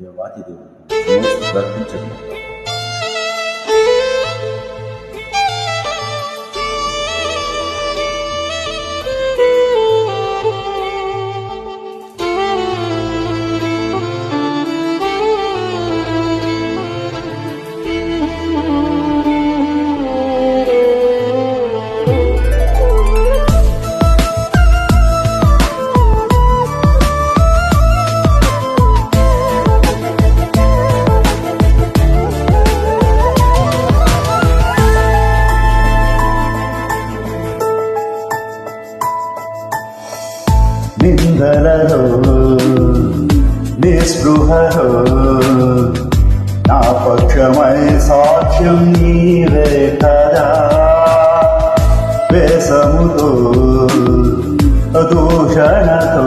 దేవాతి దేవుడు ప్రార్థించండి. నిందలలో నిస్పృహలో నా పక్షమై సాక్ష్యం నీవే కదా. వేసముతో దూషణతో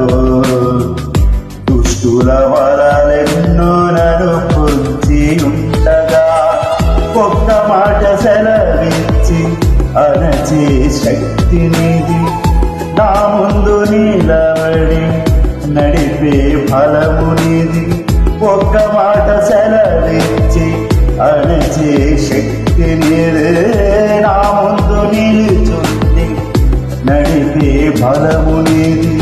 దుష్టుల వలలెన్నో నన్ను పొంచి ఉండగా ఒక్క మాట సెలవిచ్చి అణచే శక్తి నీది. నా ముందు నిలబడి నడిపే ఫలము నీది. ఒక్క మాట సెలవిచ్చి అణచే శక్తి నీదే. నా ముందు నిలుచుండి నడిపే ఫలము నీది.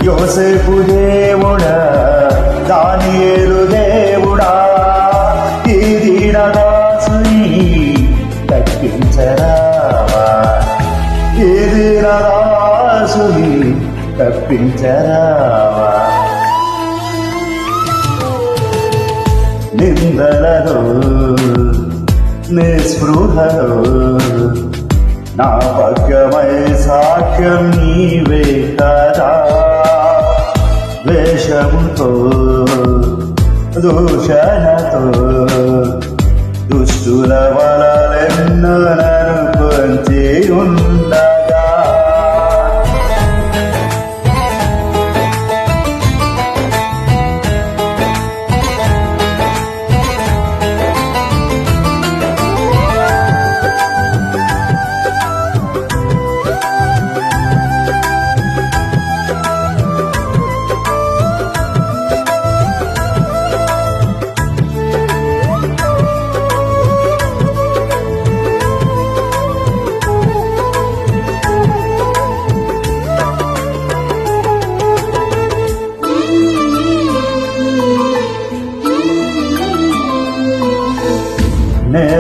యోసేపు దేవుడా, దానియేలు దేవుడా, ఈ దీనదాసుని తప్పించరావా, ఈ దీనదాసుని తప్పించరావా. నిందలలో నిస్పృహలో నా పక్షమై సాక్ష్యం నీవే కదా. వేషముతో దూషణతో దుష్టుల వలలెన్నో నన్ను పొంచి ఉండగా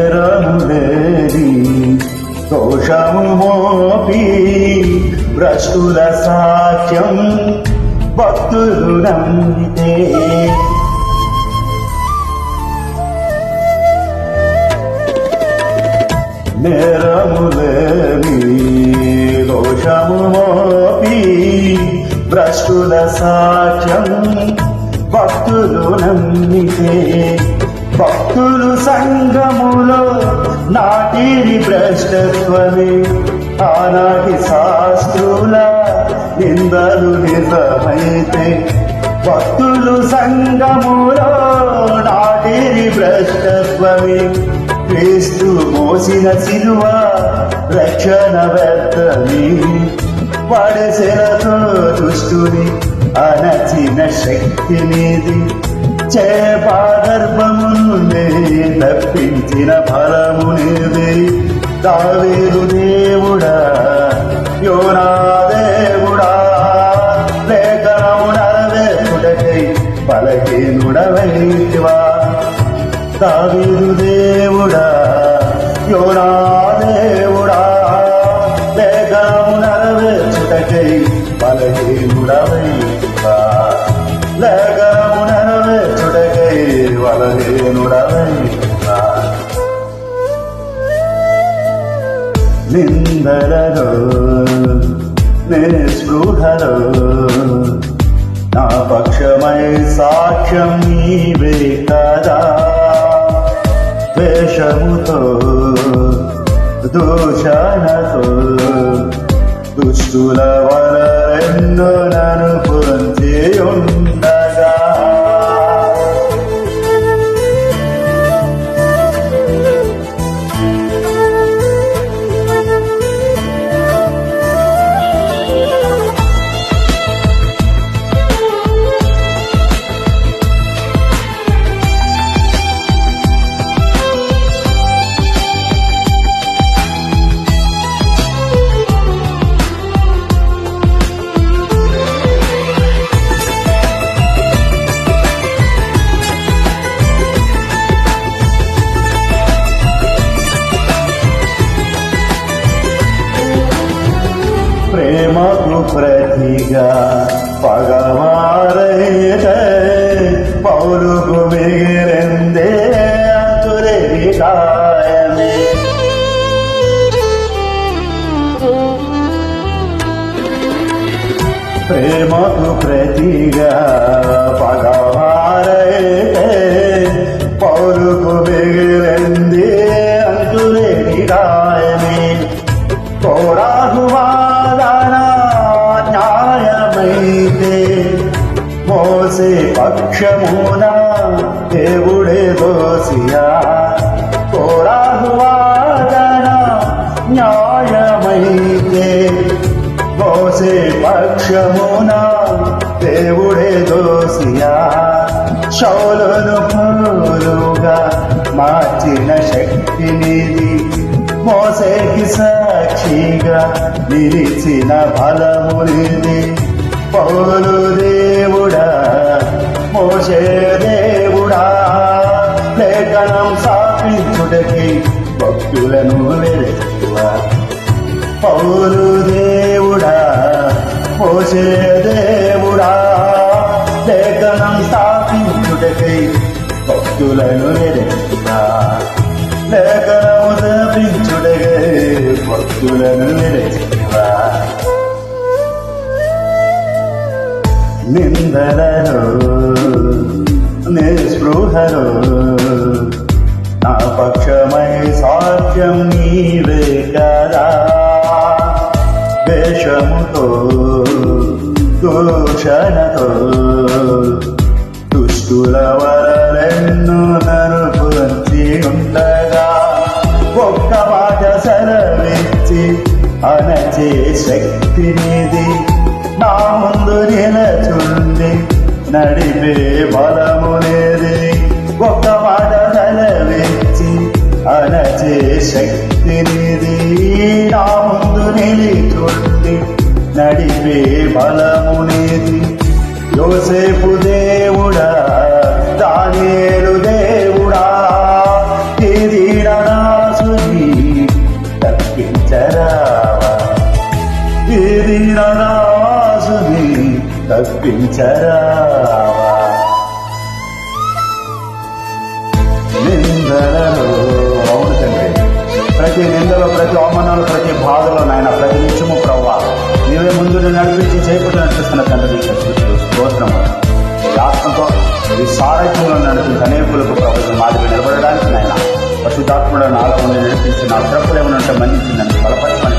నేరములేని దోషము మోపి భ్రష్టుల సాక్ష్యం భక్తులు నమ్మితే. నేరములేని దోషము మోపి భ్రష్టుల సాక్ష్యం భక్తులు నమ్మితే. భక్తులు సంఘములో నాటిని భ్రష్టత్వమే, ఆనాటి శాస్త్రుల నిందలు నిజమైతే. భక్తులు సంఘములో నాటిని భ్రష్టత్వమే, క్రీస్తు మోసిన సిలువ రక్షణ వ్యర్థమే. పడసెలతో దుష్టుని అణచిన శక్తి నీది. చేపాగర్భము నుండే తప్పించిన ఫలము నీది. దావీదు దేవుడా, యోనా దేవుడా, లేఖనము నెరవేర్చుటకై బలహీనుడవైతివా. దావీదు దేవుడా, యోనా దేవుడా, లేఖనము నెరవేర్చుటకై బలహీనుడవైతివా. లేఖనము నెరవేర్చుటకై బలహీనుడవైతివా. నిందలలో నిస్పృహలో నా పక్షమై సాక్ష్యం నీవే కదా. వేషముతో దూషణతో దుష్టుల వలెన్నో నన్ను పొంచి ఉండగా పగవారైతే పౌలుకు మిగిలిందే అతురేకాయమే. ప్రేమకు ప్రతిగా పగవారైతే పౌలుకు మిగిలింది అంతులేనిగాయమే. కోరాహు వాదన న్యాయమైతే మోసే పక్షమున దేవుడే దోసియా. కోరాహు వాదన న్యాయమైతే మోసే పక్షమున దేవుడే దోసియా. శౌలును పౌలుగా మార్చిన శక్తినిది, మోసేకి సాక్షిగా నిలిచిన బలమునిది. పౌలు దేవుడా మోసే దేవుడా లేఖనం స్థాపించుటకి భక్తులను వెలివా. పౌలు దేవుడా మోసే దేవుడా లేఖనం స్థాపించుటకై భక్తులను వెలివా. లేఖనం స్థాపించుటకై భక్తులను వెలివా. నిందలలో నిస్పృహలో నా పక్షమై సాక్ష్యం నీవే కదా. వేషముతో దూషణతో దుష్టుల వరలెన్ను నన్ను పొంచి ఉండగా, ఒక్క మాట సెలవిచ్చి అణచే శక్తినిది. నా ముందు నిలచుండి నడిపే బలమునేది. ఒక్క మాట సెలవిచ్చి అణచే శక్తినిది. నా ముందు నిలిచుండి నడిపే బలమునేది. యోసేపు దేవుడా దానియేలు దేవుడా ఈ దీనదాసుని తప్పించరావా. ఈ దీనదాసుని తప్పించరావా. నిందలలో అవును తండ్రి, ప్రతి నిందలో ప్రతి అవమానాలు ప్రతి బాధలో నాయన ప్రతి నిత్యము ప్రభువా నీవే ముందు నడిపించి చేపట్టి నడిపిస్తున్న తండ్రి స్తోత్రం. ఆత్మతో ఈ సారథ్యంలో నడిపించి అనేకులకు ప్రభుత్వం మాదిరి నిలబడడానికి నాయన పరిశుద్ధాత్మలో నాలుగు నడిపించి నా తప్పులు ఏమైనా ఉంటే మన్నించిందని బలపరచమని